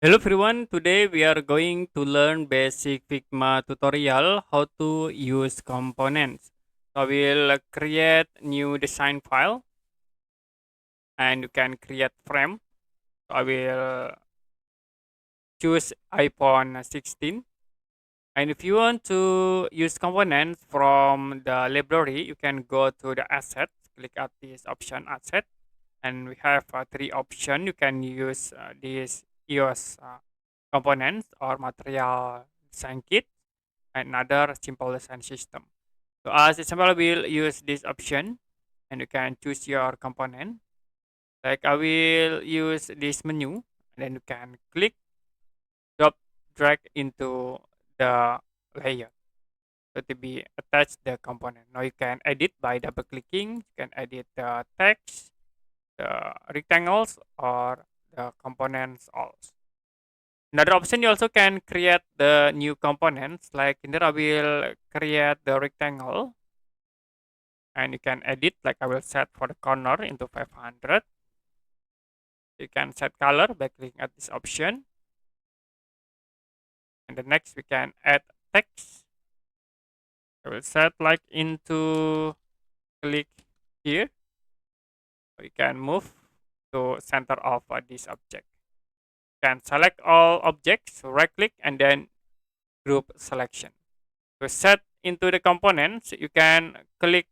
Hello everyone, today we are going to learn basic Figma tutorial how to use components. So we'll create new design file and you can create frame. So I will choose iPhone 16. And if you want to use components from the library, you can go to the assets, click at this option asset, and we have three options. You can use these EOS components or material design kit and another simple design system. So as example, we'll use this option and you can choose your component. Like I will use this menu and then you can click, drop, drag into the layer. So to be attached the component. Now you can edit by double clicking. You can edit the text, the rectangles or the components also. Another option, you also can create the new components. Like in there, I will create the rectangle and you can edit. Like I will set for the corner into 500. You can set color by clicking at this option. And the next we can add text. I will set like into click here. We can move to center of this object. You can select all objects, right click and then group selection. To set into the components, you can click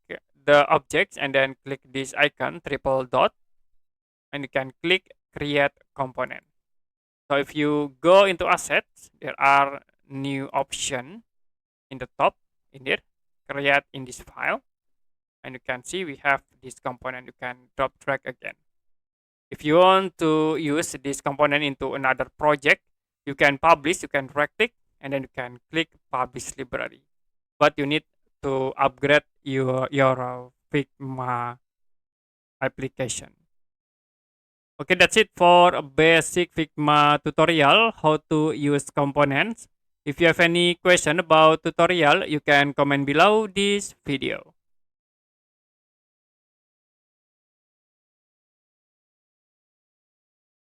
the objects and then click this icon, triple dot, and you can click create component. So if you go into assets, there are new option in the top in here, create in this file. And you can see we have this component. You can drop drag again. If you want to use this component into another project, you can publish, you can right click, and then you can click publish library. But you need to upgrade your Figma application. Okay, that's it for a basic Figma tutorial, how to use components. If you have any question about tutorial, you can comment below this video.